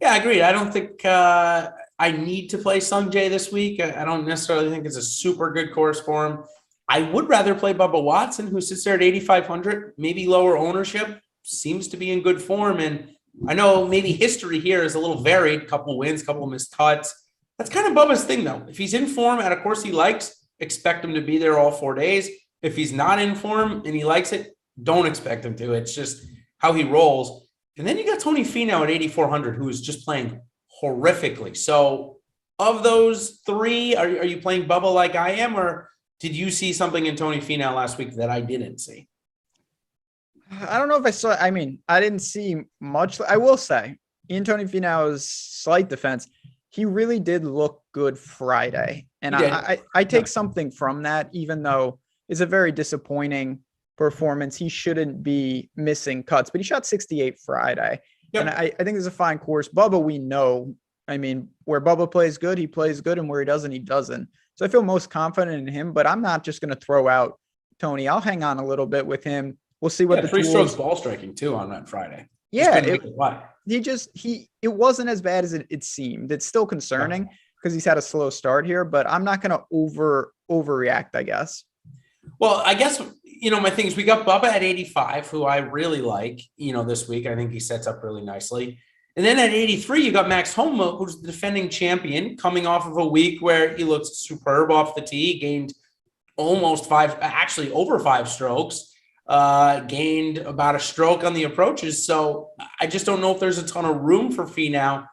Speaker 2: Yeah, I agree. I don't think I need to play Sungjae this week. I don't necessarily think it's a super good course for him. I would rather play Bubba Watson, who sits there at 8,500, maybe lower ownership, seems to be in good form. And I know maybe history here is a little varied, couple wins, couple missed cuts. That's kind of Bubba's thing, though. If he's in form at a course he likes, expect him to be there all 4 days. If he's not in form and he likes it, don't expect him to. It's just how he rolls. And then you got Tony Finau at 8,400, who is just playing horrifically. So of those 3, are you playing Bubba like I am, or did you see something in Tony Finau last week that I didn't see?
Speaker 1: I don't know if I saw. I mean, I didn't see much. I will say, in Tony Finau's slight defense, he really did look good Friday. And I take something from that, even though it's a very disappointing performance. He shouldn't be missing cuts, but he shot 68 Friday. Yep. And I think it's a fine course. Bubba, we know, I mean, where Bubba plays good, he plays good, and where he doesn't, he doesn't. So I feel most confident in him, but I'm not just going to throw out Tony. I'll hang on a little bit with him. We'll see what the
Speaker 2: 3 strokes ball striking too on that Friday.
Speaker 1: Yeah. It wasn't as bad as it seemed. It's still concerning because he's had a slow start here, but I'm not going to overreact, I guess.
Speaker 2: Well, I guess, my thing is we got Bubba at 85, who I really like, this week. I think he sets up really nicely. And then at 83, you got Max Homa, who's the defending champion, coming off of a week where he looked superb off the tee, gained almost five, actually over 5 strokes, gained about a stroke on the approaches. So I just don't know if there's a ton of room for Finau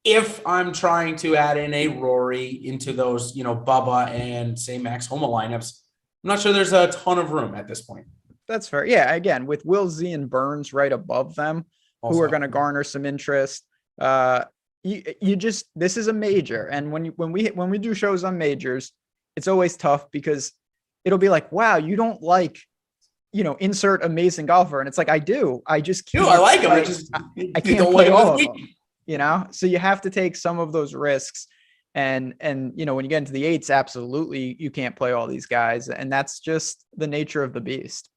Speaker 2: if I'm trying to add in a Rory into those, Bubba and say Max Homa lineups. I'm not sure there's a ton of room at this point.
Speaker 1: That's fair. Yeah, again, with Will Z and Burns right above them, who are going to garner some interest. This is a major, and when we do shows on majors, it's always tough because it'll be like, wow, you don't like, insert amazing golfer, and it's like, I do. I just can't.
Speaker 2: I like him.
Speaker 1: I can't play all of them. So you have to take some of those risks. And when you get into the 8s, absolutely, you can't play all these guys. And that's just the nature of the beast.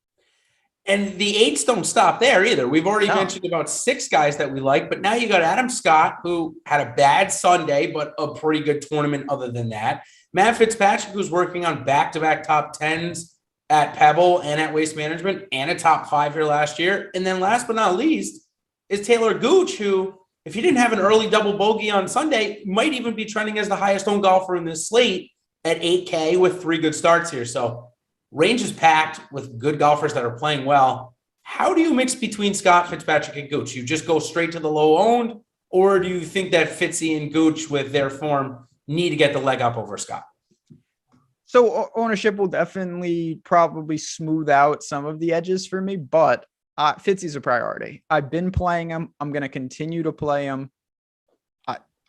Speaker 2: And the 8s don't stop there either. We've already mentioned about 6 guys that we like, but now you got Adam Scott, who had a bad Sunday, but a pretty good tournament other than that. Matt Fitzpatrick, who's working on back-to-back top 10s at Pebble and at Waste Management and a top 5 here last year. And then last but not least is Taylor Gooch, who, if he didn't have an early double bogey on Sunday, might even be trending as the highest owned golfer in this slate at 8K with 3 good starts here. So range is packed with good golfers that are playing well. How do you mix between Scott, Fitzpatrick, and Gooch? You just go straight to the low owned, or do you think that Fitzy and Gooch with their form need to get the leg up over Scott?
Speaker 1: So ownership will definitely probably smooth out some of the edges for me, but Fitzy's a priority. I've been playing him. I'm going to continue to play him.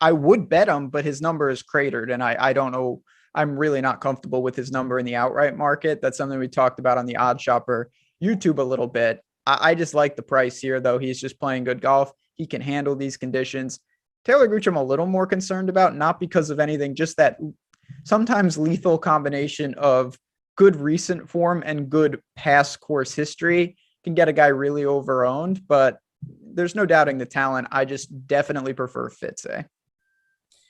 Speaker 1: I would bet him, but his number is cratered, and I don't know. I'm really not comfortable with his number in the outright market. That's something we talked about on the Odd Shopper YouTube a little bit. I just like the price here, though. He's just playing good golf. He can handle these conditions. Taylor Gooch, I'm a little more concerned about, not because of anything, just that sometimes lethal combination of good recent form and good past course history can get a guy really over-owned, but there's no doubting the talent. I just definitely prefer Fitzy.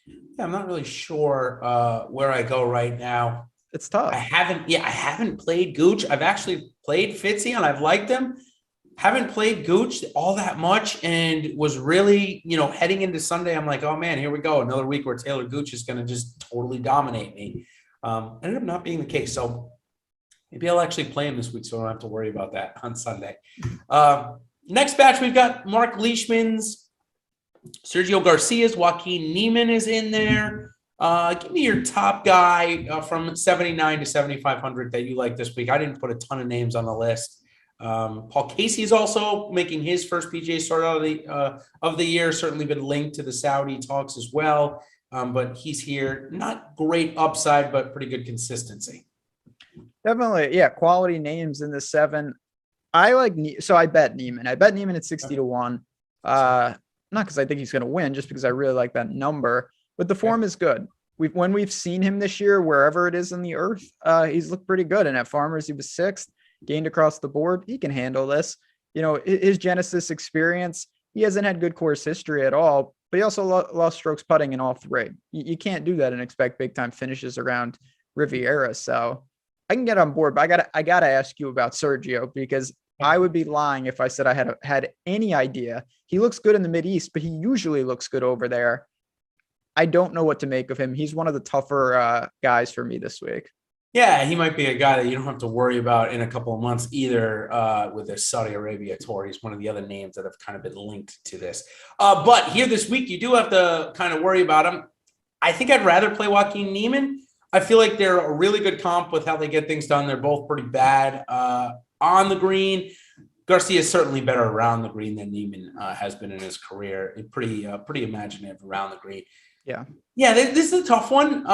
Speaker 2: Yeah, I'm not really sure where I go right now.
Speaker 1: It's tough.
Speaker 2: I haven't played Gooch. I've actually played Fitzy and I've liked him. Haven't played Gooch all that much, and was really, heading into Sunday, I'm like, oh man, here we go. Another week where Taylor Gooch is going to just totally dominate me. Ended up not being the case. So maybe I'll actually play him this week so I don't have to worry about that on Sunday. Next batch, we've got Mark Leishman's, Sergio Garcia's, Joaquin Niemann is in there. Give me your top guy from 79 to 7,500 that you like this week. I didn't put a ton of names on the list. Paul Casey is also making his first PGA start of the year. Certainly been linked to the Saudi talks as well, but he's here. Not great upside, but pretty good consistency.
Speaker 1: Definitely, yeah. Quality names in the 7. I like so I bet Niemann. I bet Niemann at 60 to 1. Not because I think he's going to win, just because I really like that number. But the form is good. When we've seen him this year, wherever it is in the earth, he's looked pretty good. And at Farmers, he was 6th. Gained across the board. He can handle this. His Genesis experience, he hasn't had good course history at all, but he also lost strokes putting in all 3. You can't do that and expect big time finishes around Riviera. So I can get on board, but I gotta ask you about Sergio, because I would be lying if I said I had any idea. He looks good in the Mideast, but he usually looks good over there. I don't know what to make of him. He's one of the tougher guys for me this week. Yeah,
Speaker 2: he might be a guy that you don't have to worry about in a couple of months either with the Saudi Arabia tour. He's one of the other names that have kind of been linked to this. But here this week, you do have to kind of worry about him. I think I'd rather play Joaquin Niemann. I feel like they're a really good comp with how they get things done. They're both pretty bad on the green. Garcia is certainly better around the green than Niemann has been in his career. Pretty imaginative around the green.
Speaker 1: Yeah.
Speaker 2: This is a tough one.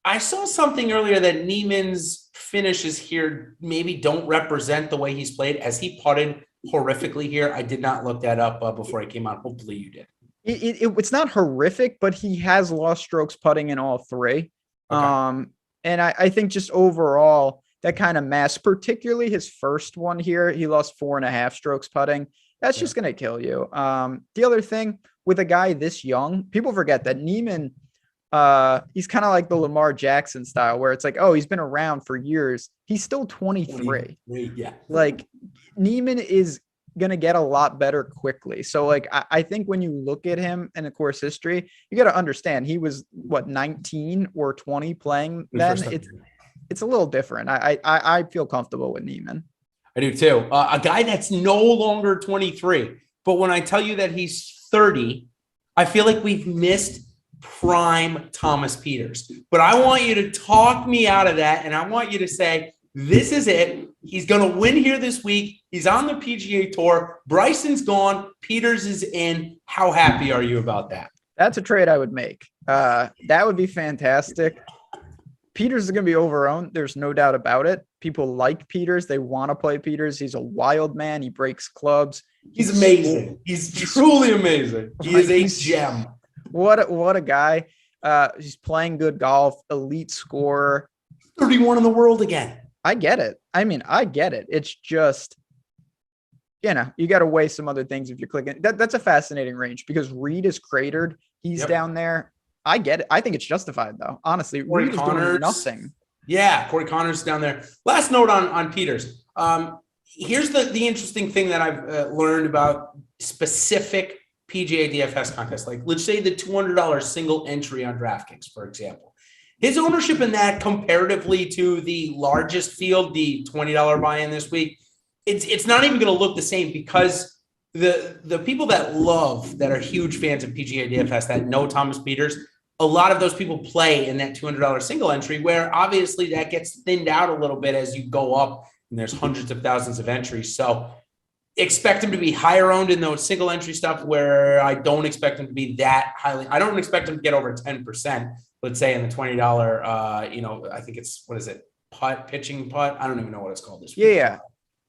Speaker 2: I saw something earlier that Niemann's finishes here maybe don't represent the way he's played, as he putted horrifically here. I did not look that up before I came on. Hopefully you did.
Speaker 1: It's not horrific, but he has lost strokes putting in all 3. Okay. And I think just overall, that kind of mass, particularly his first one here, he lost 4.5 strokes putting. That's just going to kill you. The other thing with a guy this young, people forget that Niemann, he's kind of like the Lamar Jackson style, where it's like, oh, he's been around for years. He's still 23.
Speaker 2: Yeah.
Speaker 1: Like, Niemann is going to get a lot better quickly. So like, I think when you look at him and the course history, you got to understand he was 19 or 20 playing then. it's a little different. I feel comfortable with Neiman.
Speaker 2: I do too. A guy that's no longer 23, but when I tell you that he's 30, I feel like we've missed prime Thomas Peters. But I want you to talk me out of that, and I want you to say, this is it. He's going to win here this week. He's on the PGA Tour. Bryson's gone. Peters is in. How happy are you about that?
Speaker 1: That's a trade I would make. That would be fantastic. Peters is going to be overowned. There's no doubt about it. People like Peters. They want to play Peters. He's a wild man. He breaks clubs.
Speaker 2: He's amazing. He's truly amazing. He is a gem.
Speaker 1: What a guy. He's playing good golf, elite scorer.
Speaker 2: 31 in the world again.
Speaker 1: I get it. I mean, I get it. It's just, you got to weigh some other things if you're clicking. That's a fascinating range because Reed is cratered. He's down there. I get it. I think it's justified, though. Honestly, Reed is doing nothing.
Speaker 2: Yeah, Corey Connors down there. Last note on Peters. Here's the interesting thing that I've learned about specific PGA DFS contests. Like, let's say the $200 single entry on DraftKings, for example. His ownership in that comparatively to the largest field, the $20 buy-in this week, it's not even going to look the same because the people that are huge fans of PGA DFS that know Thomas Peters, a lot of those people play in that $200 single entry where obviously that gets thinned out a little bit as you go up and there's hundreds of thousands of entries. So expect him to be higher owned in those single entry stuff where I don't expect him to be that highly. I don't expect him to get over 10%, let's say in the $20, I think it's, what is it? Pitching putt. I don't even know what it's called this week.
Speaker 1: Yeah.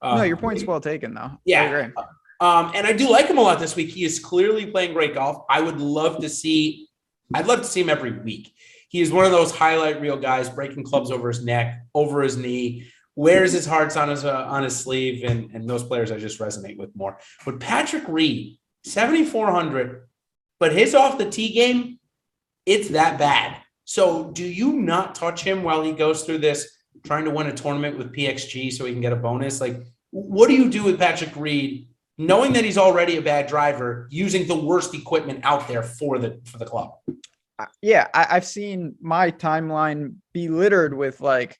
Speaker 1: No, your point's well taken though.
Speaker 2: Yeah.
Speaker 1: I agree.
Speaker 2: And I do like him a lot this week. He is clearly playing great golf. I'd love to see him every week. He is one of those highlight reel guys, breaking clubs over his neck, over his knee, wears his hearts on his sleeve, and those players I just resonate with more. But Patrick Reed, 7,400, but his off the tee game, it's that bad. So do you not touch him while he goes through this trying to win a tournament with PXG so he can get a bonus? Like, what do you do with Patrick Reed, knowing that he's already a bad driver, using the worst equipment out there for the club?
Speaker 1: Yeah, I've seen my timeline be littered with like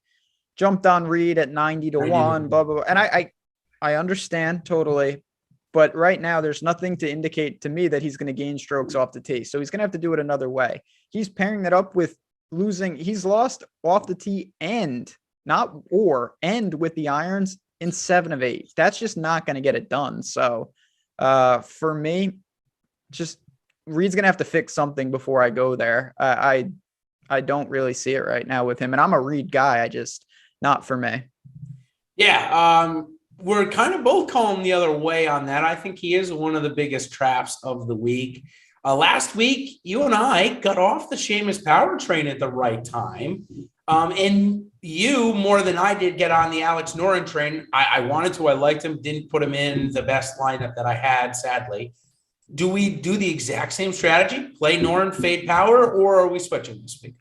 Speaker 1: jumped on Reed at 90 to 1, blah, blah, blah. And I understand totally. But right now, there's nothing to indicate to me that he's going to gain strokes off the tee. So he's going to have to do it another way. He's pairing that up with losing. He's lost off the tee and with the irons in 7 of 8. That's just not going to get it done. So for me, just Reed's going to have to fix something before I go there. I don't really see it right now with him. And I'm a Reed guy. Not for me.
Speaker 2: Yeah. We're kind of both calling the other way on that. I think he is one of the biggest traps of the week. Last week, you and I got off the Seamus Power train at the right time. And you, more than I did, get on the Alex Noren train. I wanted to. I liked him. Didn't put him in the best lineup that I had, sadly. Do we do the exact same strategy? Play Noren, fade Power, or are we switching this week?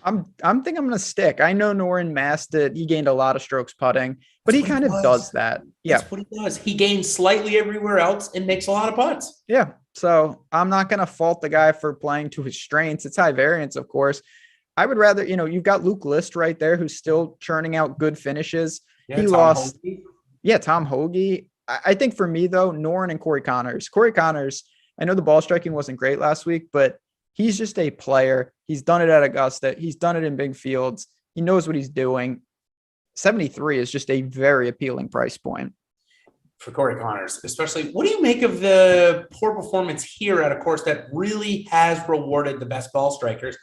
Speaker 1: I'm thinking I'm going to stick. I know Noren masked it. He gained a lot of strokes putting, but he kind of does that. Yeah.
Speaker 2: That's what he does. He gains slightly everywhere else and makes a lot of putts.
Speaker 1: Yeah. So I'm not going to fault the guy for playing to his strengths. It's high variance, of course. I would rather, you've got Luke List right there who's still churning out good finishes.
Speaker 2: Yeah,
Speaker 1: he
Speaker 2: Tom
Speaker 1: lost.
Speaker 2: Hoge.
Speaker 1: Yeah, Tom Hoge. I think for me, though, Noren and Corey Connors. Corey Connors, I know the ball striking wasn't great last week, but he's just a player. He's done it at Augusta. He's done it in big fields. He knows what he's doing. 73 is just a very appealing price point.
Speaker 2: For Corey Connors, especially. What do you make of the poor performance here at a course that really has rewarded the best ball strikers?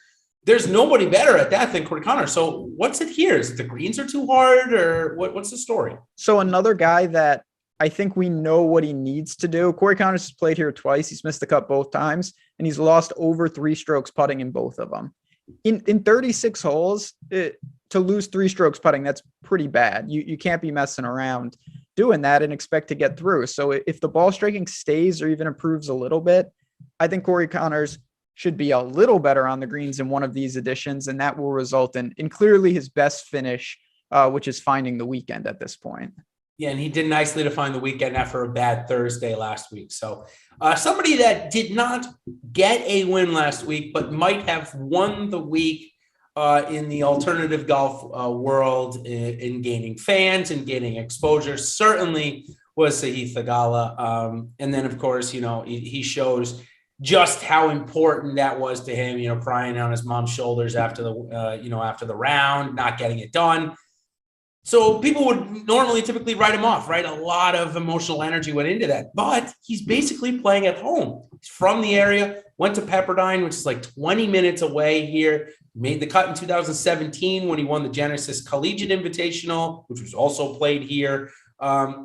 Speaker 2: There's nobody better at that than Corey Connors. So what's it here? Is it the greens are too hard, or what's the story?
Speaker 1: So another guy that I think we know what he needs to do. Corey Connors has played here twice. He's missed the cut both times, and he's lost over 3 strokes putting in both of them. In 36 holes, to lose 3 strokes putting, that's pretty bad. You can't be messing around doing that and expect to get through. So if the ball striking stays or even improves a little bit, I think Corey Connors should be a little better on the greens in one of these editions, and that will result in clearly his best finish, which is finding the weekend at this point.
Speaker 2: Yeah, and he did nicely to find the weekend after a bad Thursday last week. So somebody that did not get a win last week, but might have won the week, in the alternative golf world in gaining fans and gaining exposure certainly was Sahith Theegala. And then, of course, he shows just how important that was to him, crying on his mom's shoulders after the round, not getting it done. So people would normally typically write him off, right? A lot of emotional energy went into that, but he's basically playing at home. He's from the area, went to Pepperdine, which is like 20 minutes away here, made the cut in 2017 when he won the Genesis Collegiate Invitational, which was also played here.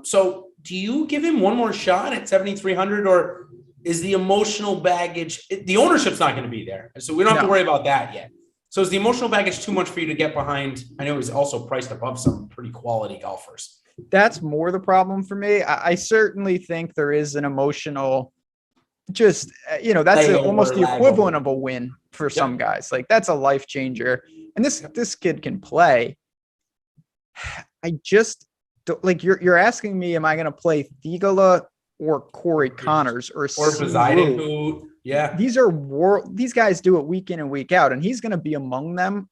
Speaker 2: So do you give him one more shot at 7,300, or is the emotional baggage, the ownership's not going to be there. So we don't have to worry about that yet. So is the emotional baggage too much for you to get behind? I know he's also priced above some pretty quality golfers.
Speaker 1: That's more the problem for me. I certainly think there is an emotional, that's almost the equivalent of a win for some guys. Like, that's a life changer. And this kid can play. I just don't, like, you're asking me, am I going to play Theegala or Corey Connors or
Speaker 2: Poseidon, who,
Speaker 1: these guys do it week in and week out, and he's going to be among them.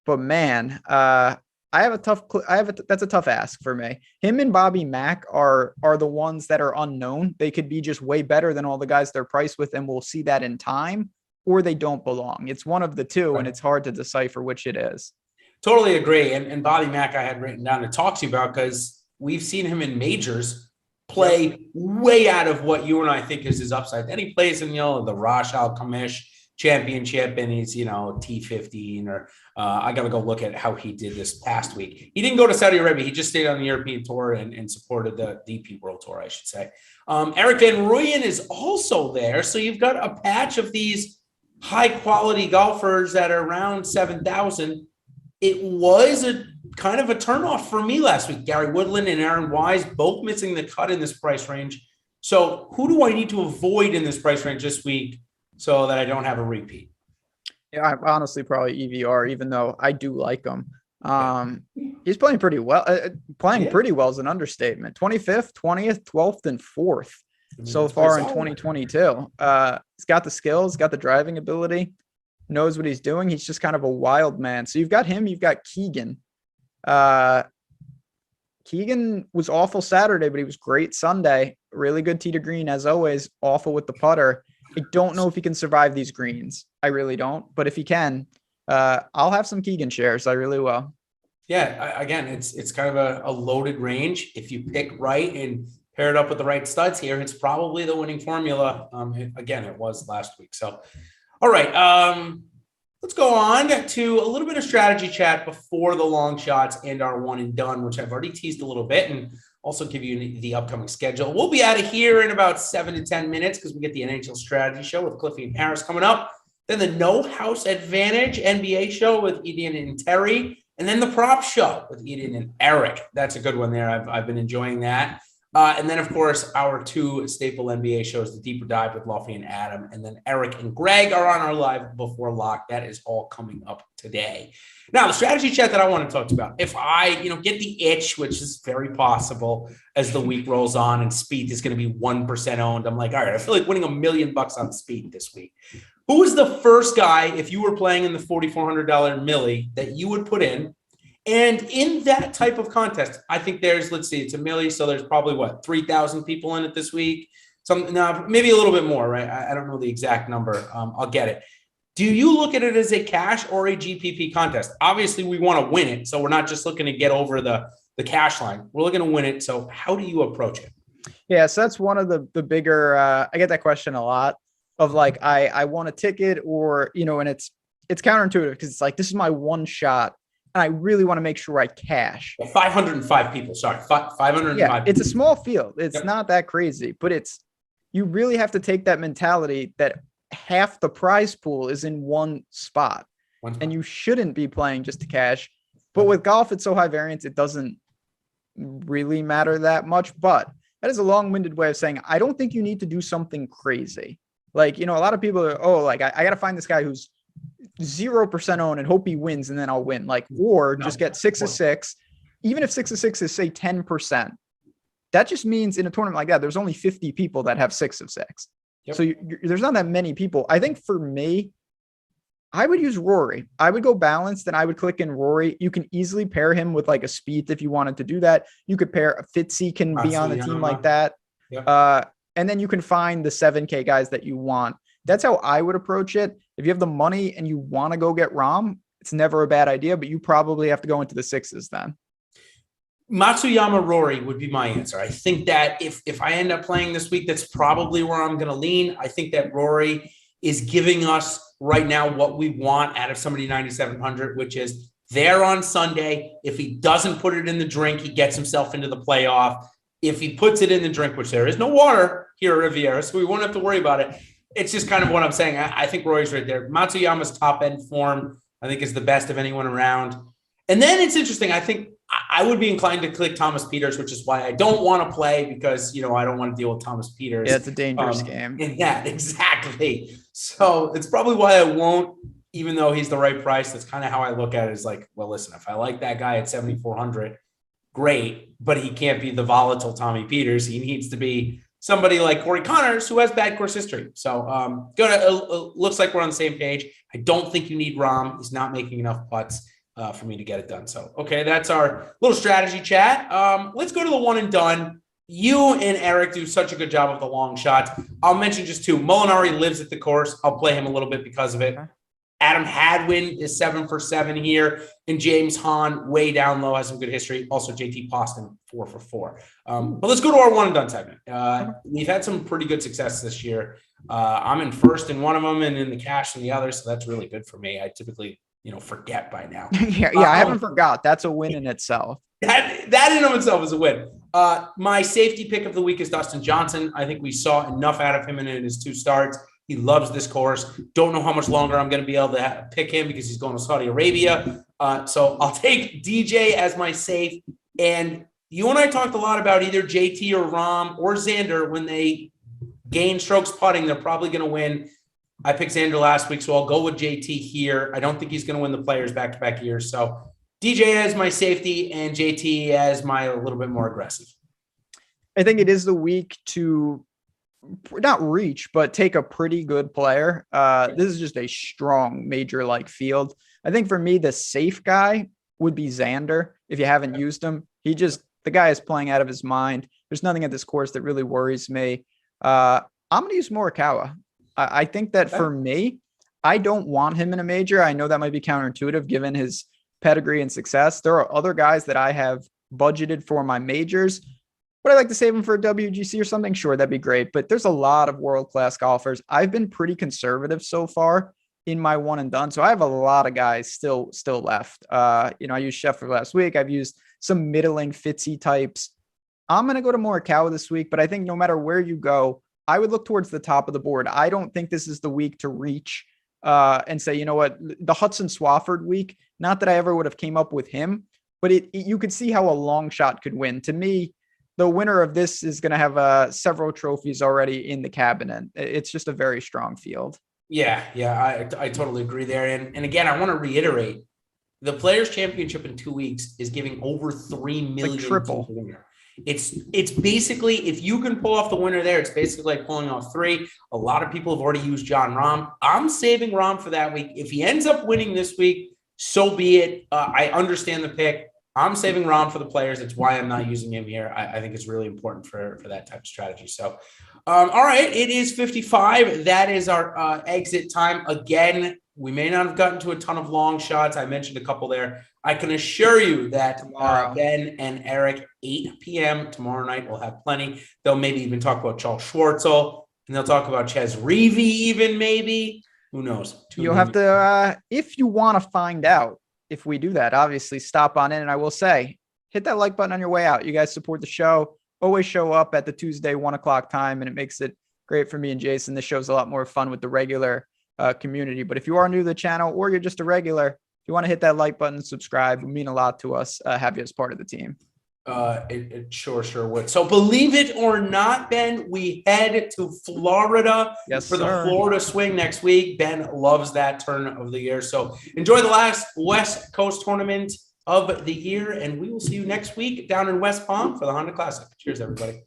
Speaker 1: But man, that's a tough ask for me. Him and Bobby Mack are the ones that are unknown. They could be just way better than all the guys they're priced with, and we'll see that in time, or they don't belong. It's one of the two, and it's hard to decipher which it is.
Speaker 2: Totally agree. And Bobby Mack I had written down to talk to you about, because we've seen him in majors play way out of what you and I think is his upside. Then he plays in, the Rasa Al Khaimah Championship, and he's, T15, or I got to go look at how he did this past week. He didn't go to Saudi Arabia. He just stayed on the European Tour and supported the DP World Tour, I should say. Eric Van Rooyen is also there. So you've got a patch of these high quality golfers that are around 7,000. It was a kind of a turnoff for me last week. Gary Woodland and Aaron Wise both missing the cut in this price range. So who do I need to avoid in this price range this week so that I don't have a repeat?
Speaker 1: Yeah, I honestly probably EVR, even though I do like him. He's playing pretty well. Pretty well is an understatement. 25th, 20th, 12th, and 4th so far in 2022. He's got the skills, got the driving ability, knows what he's doing. He's just kind of a wild man. So you've got him, you've got Keegan. Keegan was awful Saturday, but he was great Sunday. Really good tee to green, as always. Awful with the putter. I don't know if he can survive these greens. I really don't. But if he can, I'll have some Keegan shares. I really will.
Speaker 2: Yeah, again, it's kind of a loaded range. If you pick right and pair it up with the right studs here, it's probably the winning formula. Again, it was last week. So, all right. Let's go on to a little bit of strategy chat before the long shots and our one and done, which I've already teased a little bit, and also give you the upcoming schedule. We'll be out of here in about 7 to 10 minutes because we get the NHL strategy show with Cliffy and Harris coming up. Then the No House Advantage NBA show with Eden and Terry. And then the prop show with Eden and Eric. That's a good one there. I've been enjoying that. And then, of course, our two staple NBA shows, the Deeper Dive with Luffy and Adam. And then Eric and Greg are on our live before lock. That is all coming up today. Now, the strategy chat that I want to talk about, if I, get the itch, which is very possible as the week rolls on and Speed is going to be 1% owned. I'm like, all right, I feel like winning $1 million on Speed this week. Who was the first guy, if you were playing in the $4,400 millie, that you would put in? And in that type of contest, I think there's, let's see, it's a millie, so there's probably 3,000 people in it this week. Maybe a little bit more, right? I don't know the exact number. I'll get it. Do you look at it as a cash or a GPP contest? Obviously, we want to win it, so we're not just looking to get over the cash line. We're looking to win it. So how do you approach it?
Speaker 1: Yeah, so that's one of the bigger. I get that question a lot. Of like, I want a ticket, or and it's counterintuitive because it's like, this is my one shot and I really want to make sure I cash.
Speaker 2: 505 people, sorry, 505.
Speaker 1: Yeah, it's a small field. It's not that crazy, but you really have to take that mentality that half the prize pool is in one spot, and you shouldn't be playing just to cash. But with golf, it's so high variance, it doesn't really matter that much. But that is a long-winded way of saying, I don't think you need to do something crazy. Like, a lot of people are, I got to find this guy who's 0% owned and hope he wins, and then I'll win. Just get 6 of 6. Even if 6 of 6 is, say, 10%, that just means in a tournament like that, there's only 50 people that have 6 of 6. Yep. So there's not that many people. I think for me, I would use Rory. I would go balanced and I would click in Rory. You can easily pair him with like a Spieth if you wanted to do that. You could pair a Fitzy can be on the team like that. Yep. And then you can find the 7K guys that you want. That's how I would approach it. If you have the money and you want to go get Rahm, it's never a bad idea, but you probably have to go into the sixes then.
Speaker 2: Matsuyama Rory would be my answer. I think that if I end up playing this week, that's probably where I'm going to lean. I think that Rory is giving us right now what we want out of somebody 9,700, which is there on Sunday. If he doesn't put it in the drink, he gets himself into the playoff. If he puts it in the drink, which there is no water here at Riviera, so we won't have to worry about it. It's just kind of what I'm saying. I think Rory's right there. Matsuyama's top end form, I think, is the best of anyone around. And then it's interesting. I think I would be inclined to click Thomas Pieters, which is why I don't want to play because, I don't want to deal with Thomas Pieters.
Speaker 1: Yeah, it's a dangerous game.
Speaker 2: Yeah, exactly. So it's probably why I won't, even though he's the right price. That's kind of how I look at it, is like, well, listen, if I like that guy at 7,400, great, but he can't be the volatile Tommy Pieters. He needs to be somebody like Corey Connors, who has bad course history. So looks like we're on the same page. I don't think you need Rahm. He's not making enough putts for me to get it done. So, okay, that's our little strategy chat. Let's go to the one and done. You and Eric do such a good job of the long shots. I'll mention just two. Molinari lives at the course. I'll play him a little bit because of it. Adam Hadwin is 7 for 7 here, and James Hahn way down low, has some good history. Also, JT Poston 4 for 4. But let's go to our one and done segment. We've had some pretty good success this year. I'm in first in one of them and in the cash in the other, so that's really good for me. I typically forget by now.
Speaker 1: yeah, I haven't forgot. That's a win in itself.
Speaker 2: That in of itself is a win. My safety pick of the week is Dustin Johnson. I think we saw enough out of him in his 2 starts. He loves this course. Don't know how much longer I'm going to be able to pick him because he's going to Saudi Arabia. So I'll take DJ as my safe. And you and I talked a lot about either JT or Rahm or Xander. When they gain strokes putting, they're probably going to win. I picked Xander last week, so I'll go with JT here. I don't think he's going to win the Players back-to-back years. So DJ as my safety and JT as my a little bit more aggressive.
Speaker 1: I think it is the week to not reach, but take a pretty good player. This is just a strong major-like field. I think for me, the safe guy would be Xander. If you haven't used him, the guy is playing out of his mind. There's nothing at this course that really worries me. I'm going to use Morikawa. I think that for me, I don't want him in a major. I know that might be counterintuitive given his pedigree and success. There are other guys that I have budgeted for my majors. Would I like to save him for a WGC or something? Sure, that'd be great. But there's a lot of world-class golfers. I've been pretty conservative so far in my one and done. So I have a lot of guys still left. I used Scheffler last week. I've used some middling Fitzy types. I'm going to go to Morikawa this week, but I think no matter where you go, I would look towards the top of the board. I don't think this is the week to reach and say, you know what, the Hudson Swafford week, not that I ever would have came up with him, but you could see how a long shot could win. To me, the winner of this is going to have several trophies already in the cabinet. It's just a very strong field. Yeah,
Speaker 2: I totally agree there. And again, I want to reiterate, the Players Championship in 2 weeks is giving over $3 million.
Speaker 1: Like triple.
Speaker 2: To the winner. It's basically, if you can pull off the winner there, it's basically like pulling off 3. A lot of people have already used Jon Rahm. I'm saving Rahm for that week. If he ends up winning this week, so be it. I understand the pick. I'm saving Rahm for the Players. That's why I'm not using him here. I think it's really important for that type of strategy. So, all right, it is 55. That is our exit time. Again, we may not have gotten to a ton of long shots. I mentioned a couple there. I can assure you that Ben and Eric, 8 p.m. tomorrow night, will have plenty. They'll maybe even talk about Charles Schwartzel, and they'll talk about Ches Reavie even maybe. Who knows?
Speaker 1: You'll have to, if you want to find out if we do that, obviously stop on in. And I will say, hit that like button on your way out. You guys support the show. Always show up at the Tuesday 1:00 time, and it makes it great for me and Jason. This show's a lot more fun with the regular community. But if you are new to the channel or you're just a regular, if you want to hit that like button, subscribe, it would mean a lot to us. Have you as part of the team.
Speaker 2: It sure would. So believe it or not, Ben, we head to Florida for the Florida swing next week. Ben loves that turn of the year. So enjoy the last West Coast tournament of the year, and we will see you next week down in West Palm for the Honda Classic. Cheers, everybody.